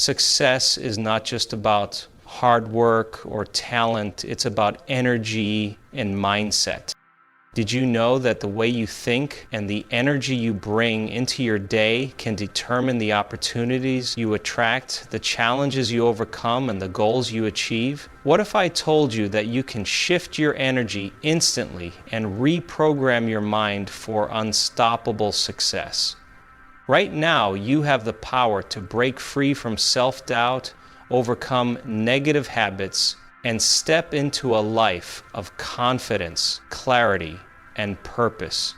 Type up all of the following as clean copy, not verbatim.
Success is not just about hard work or talent, it's about energy and mindset. Did you know that the way you think and the energy you bring into your day can determine the opportunities you attract, the challenges you overcome, and the goals you achieve? What if I told you that you can shift your energy instantly and reprogram your mind for unstoppable success? Right now, you have the power to break free from self-doubt, overcome negative habits, and step into a life of confidence, clarity, and purpose.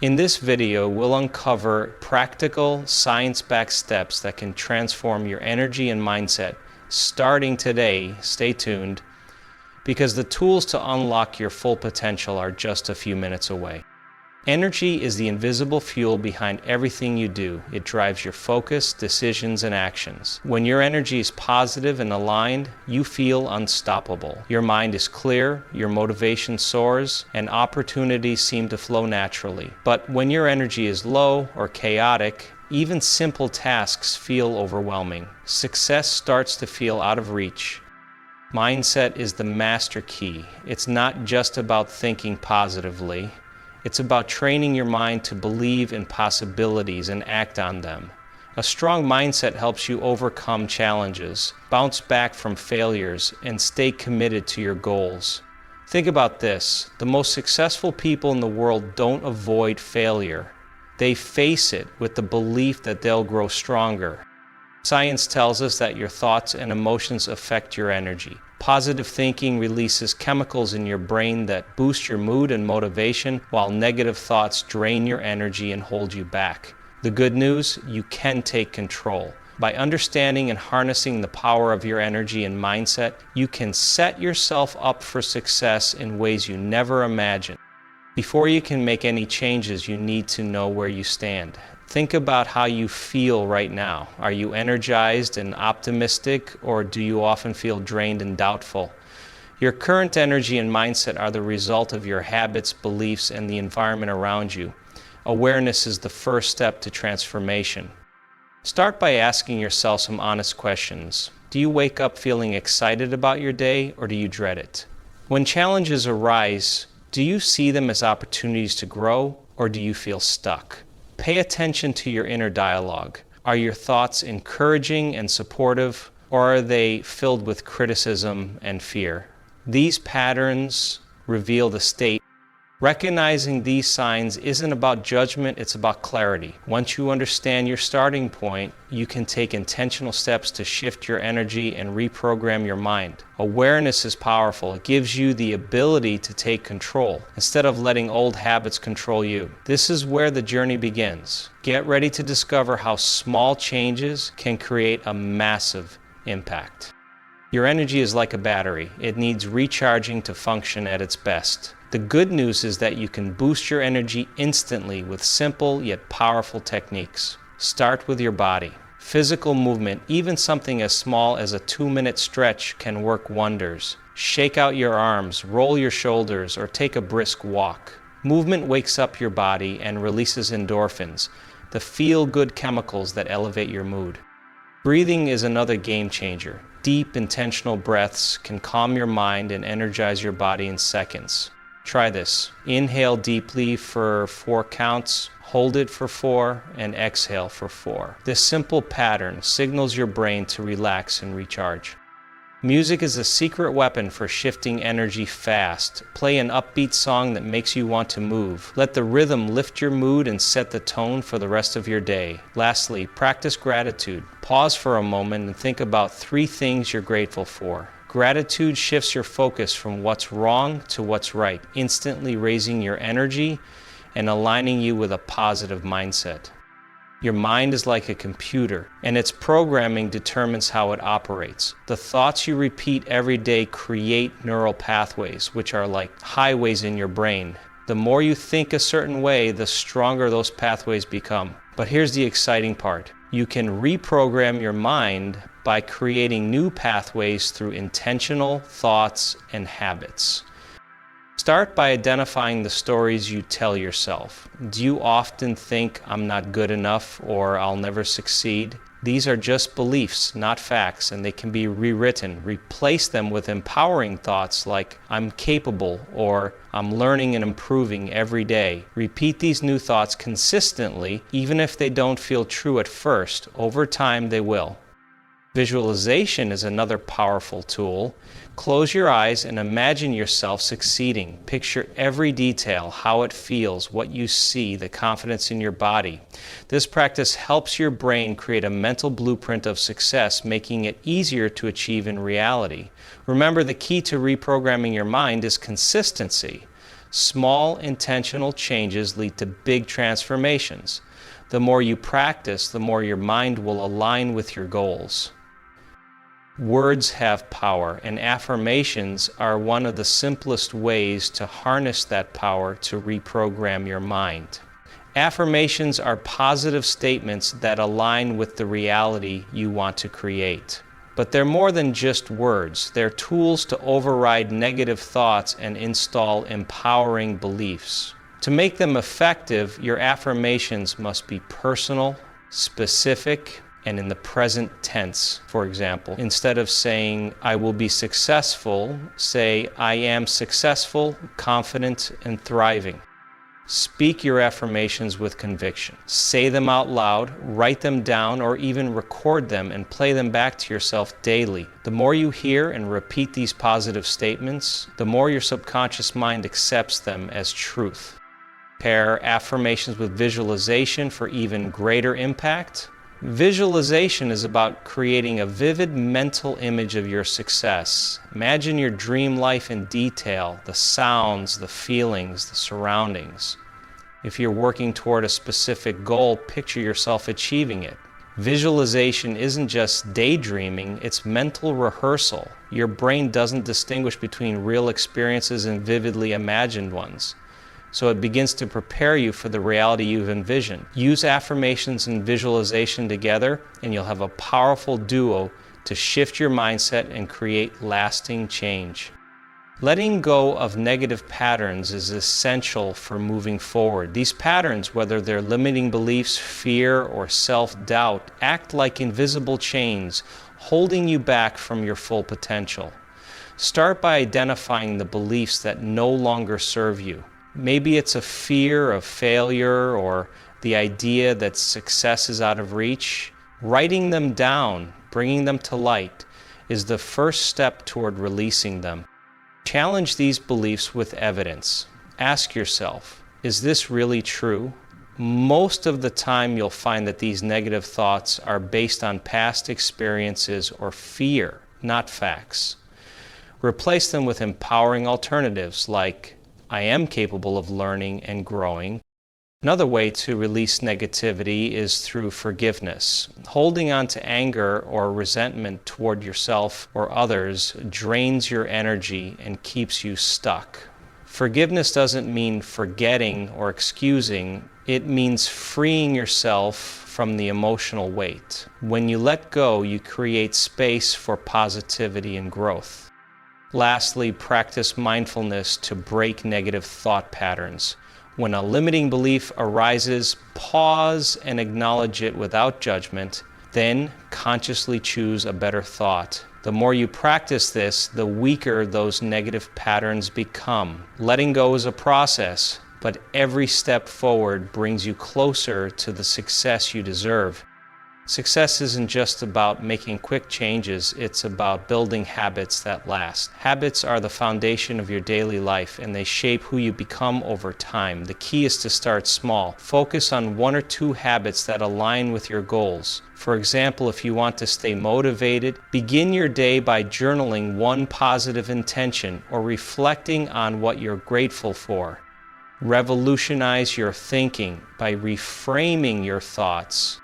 In this video, we'll uncover practical, science-backed steps that can transform your energy and mindset starting today. Stay tuned, because the tools to unlock your full potential are just a few minutes away. Energy is the invisible fuel behind everything you do. It drives your focus, decisions, and actions. When your energy is positive and aligned, you feel unstoppable. Your mind is clear, your motivation soars, and opportunities seem to flow naturally. But when your energy is low or chaotic, even simple tasks feel overwhelming. Success starts to feel out of reach. Mindset is the master key. It's not just about thinking positively. It's about training your mind to believe in possibilities and act on them. A strong mindset helps you overcome challenges, bounce back from failures, and stay committed to your goals. Think about this. The most successful people in the world don't avoid failure. They face it with the belief that they'll grow stronger. Science tells us that your thoughts and emotions affect your energy. Positive thinking releases chemicals in your brain that boost your mood and motivation, while negative thoughts drain your energy and hold you back. The good news, you can take control. By understanding and harnessing the power of your energy and mindset, you can set yourself up for success in ways you never imagined. Before you can make any changes, you need to know where you stand. Think about how you feel right now. Are you energized and optimistic, or do you often feel drained and doubtful? Your current energy and mindset are the result of your habits, beliefs, and the environment around you. Awareness is the first step to transformation. Start by asking yourself some honest questions. Do you wake up feeling excited about your day, or do you dread it? When challenges arise, do you see them as opportunities to grow, or do you feel stuck? Pay attention to your inner dialogue. Are your thoughts encouraging and supportive, or are they filled with criticism and fear? These patterns reveal the state. Recognizing these signs isn't about judgment, it's about clarity. Once you understand your starting point, you can take intentional steps to shift your energy and reprogram your mind. Awareness is powerful. It gives you the ability to take control instead of letting old habits control you. This is where the journey begins. Get ready to discover how small changes can create a massive impact. Your energy is like a battery. It needs recharging to function at its best. The good news is that you can boost your energy instantly with simple yet powerful techniques. Start with your body. Physical movement, even something as small as a 2-minute stretch, can work wonders. Shake out your arms, roll your shoulders, or take a brisk walk. Movement wakes up your body and releases endorphins, the feel-good chemicals that elevate your mood. Breathing is another game changer. Deep, intentional breaths can calm your mind and energize your body in seconds. Try this. Inhale deeply for 4 counts, hold it for 4, and exhale for 4. This simple pattern signals your brain to relax and recharge. Music is a secret weapon for shifting energy fast. Play an upbeat song that makes you want to move. Let the rhythm lift your mood and set the tone for the rest of your day. Lastly, practice gratitude. Pause for a moment and think about 3 things you're grateful for. Gratitude shifts your focus from what's wrong to what's right, instantly raising your energy and aligning you with a positive mindset. Your mind is like a computer, and its programming determines how it operates. The thoughts you repeat every day create neural pathways, which are like highways in your brain. The more you think a certain way, the stronger those pathways become. But here's the exciting part. You can reprogram your mind by creating new pathways through intentional thoughts and habits. Start by identifying the stories you tell yourself. Do you often think, "I'm not good enough," or "I'll never succeed"? These are just beliefs, not facts, and they can be rewritten. Replace them with empowering thoughts like, I'm capable, or I'm learning and improving every day. Repeat these new thoughts consistently, even if they don't feel true at first. Over time, they will. Visualization is another powerful tool. Close your eyes and imagine yourself succeeding. Picture every detail, how it feels, what you see, the confidence in your body. This practice helps your brain create a mental blueprint of success, making it easier to achieve in reality. Remember, the key to reprogramming your mind is consistency. Small, intentional changes lead to big transformations. The more you practice, the more your mind will align with your goals. Words have power, and affirmations are one of the simplest ways to harness that power to reprogram your mind. Affirmations are positive statements that align with the reality you want to create. But they're more than just words. They're tools to override negative thoughts and install empowering beliefs. To make them effective, your affirmations must be personal, specific, and in the present tense. For example, instead of saying, I will be successful, say, I am successful, confident, and thriving. Speak your affirmations with conviction. Say them out loud, write them down, or even record them and play them back to yourself daily. The more you hear and repeat these positive statements, the more your subconscious mind accepts them as truth. Pair affirmations with visualization for even greater impact. Visualization is about creating a vivid mental image of your success. Imagine your dream life in detail, the sounds, the feelings, the surroundings. If you're working toward a specific goal, picture yourself achieving it. Visualization isn't just daydreaming, it's mental rehearsal. Your brain doesn't distinguish between real experiences and vividly imagined ones. So it begins to prepare you for the reality you've envisioned. Use affirmations and visualization together, and you'll have a powerful duo to shift your mindset and create lasting change. Letting go of negative patterns is essential for moving forward. These patterns, whether they're limiting beliefs, fear, or self-doubt, act like invisible chains, holding you back from your full potential. Start by identifying the beliefs that no longer serve you. Maybe it's a fear of failure or the idea that success is out of reach. Writing them down, bringing them to light, is the first step toward releasing them. Challenge these beliefs with evidence. Ask yourself, is this really true? Most of the time you'll find that these negative thoughts are based on past experiences or fear, not facts. Replace them with empowering alternatives like, I am capable of learning and growing. Another way to release negativity is through forgiveness. Holding on to anger or resentment toward yourself or others drains your energy and keeps you stuck. Forgiveness doesn't mean forgetting or excusing. It means freeing yourself from the emotional weight. When you let go, you create space for positivity and growth. Lastly, practice mindfulness to break negative thought patterns. When a limiting belief arises, pause and acknowledge it without judgment, then consciously choose a better thought. The more you practice this, the weaker those negative patterns become. Letting go is a process, but every step forward brings you closer to the success you deserve. Success isn't just about making quick changes, it's about building habits that last. Habits are the foundation of your daily life, and they shape who you become over time. The key is to start small. Focus on 1 or 2 habits that align with your goals. For example, if you want to stay motivated, begin your day by journaling 1 positive intention or reflecting on what you're grateful for. Revolutionize your thinking by reframing your thoughts.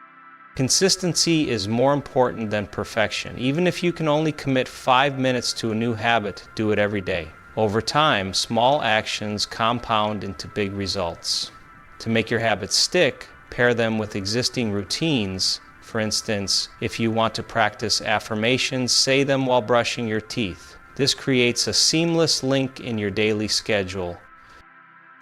Consistency is more important than perfection. Even if you can only commit 5 minutes to a new habit, do it every day. Over time, small actions compound into big results. To make your habits stick, pair them with existing routines. For instance, if you want to practice affirmations, say them while brushing your teeth. This creates a seamless link in your daily schedule.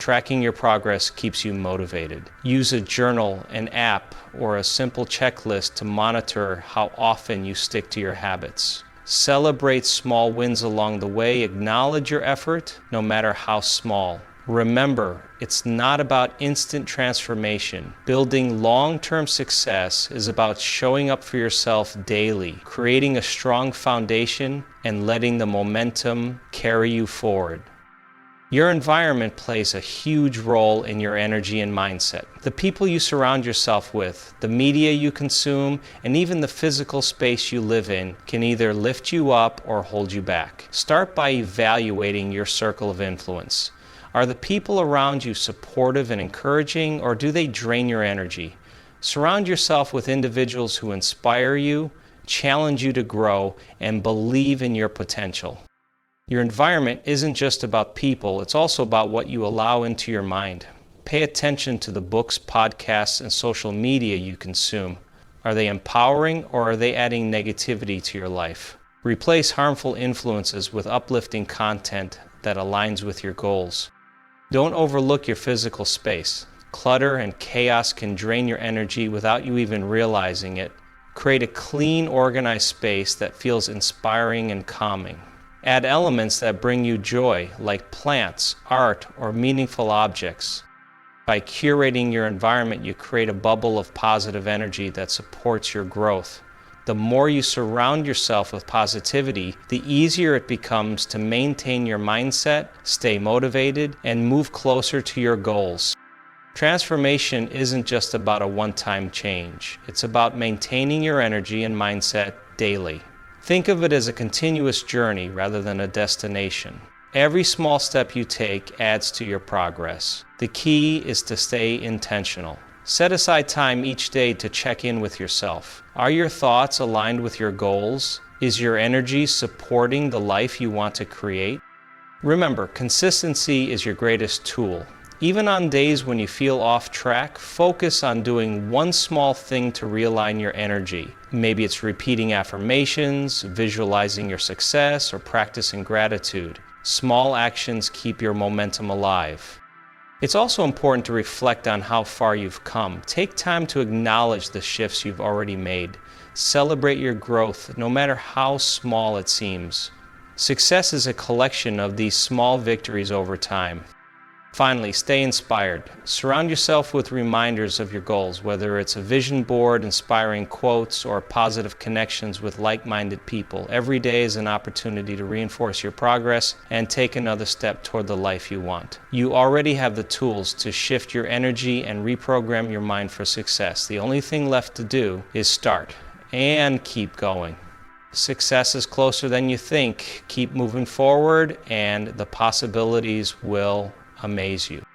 Tracking your progress keeps you motivated. Use a journal, an app, or a simple checklist to monitor how often you stick to your habits. Celebrate small wins along the way. Acknowledge your effort, no matter how small. Remember, it's not about instant transformation. Building long-term success is about showing up for yourself daily, creating a strong foundation, and letting the momentum carry you forward. Your environment plays a huge role in your energy and mindset. The people you surround yourself with, the media you consume, and even the physical space you live in can either lift you up or hold you back. Start by evaluating your circle of influence. Are the people around you supportive and encouraging, or do they drain your energy? Surround yourself with individuals who inspire you, challenge you to grow, and believe in your potential. Your environment isn't just about people, it's also about what you allow into your mind. Pay attention to the books, podcasts, and social media you consume. Are they empowering, or are they adding negativity to your life? Replace harmful influences with uplifting content that aligns with your goals. Don't overlook your physical space. Clutter and chaos can drain your energy without you even realizing it. Create a clean, organized space that feels inspiring and calming. Add elements that bring you joy, like plants, art, or meaningful objects. By curating your environment, you create a bubble of positive energy that supports your growth. The more you surround yourself with positivity, the easier it becomes to maintain your mindset, stay motivated, and move closer to your goals. Transformation isn't just about a one-time change. It's about maintaining your energy and mindset daily. Think of it as a continuous journey rather than a destination. Every small step you take adds to your progress. The key is to stay intentional. Set aside time each day to check in with yourself. Are your thoughts aligned with your goals? Is your energy supporting the life you want to create? Remember, consistency is your greatest tool. Even on days when you feel off track, focus on doing one small thing to realign your energy. Maybe it's repeating affirmations, visualizing your success, or practicing gratitude. Small actions keep your momentum alive. It's also important to reflect on how far you've come. Take time to acknowledge the shifts you've already made. Celebrate your growth, no matter how small it seems. Success is a collection of these small victories over time. Finally, stay inspired. Surround yourself with reminders of your goals, whether it's a vision board, inspiring quotes, or positive connections with like-minded people. Every day is an opportunity to reinforce your progress and take another step toward the life you want. You already have the tools to shift your energy and reprogram your mind for success. The only thing left to do is start and keep going. Success is closer than you think. Keep moving forward, and the possibilities will amaze you.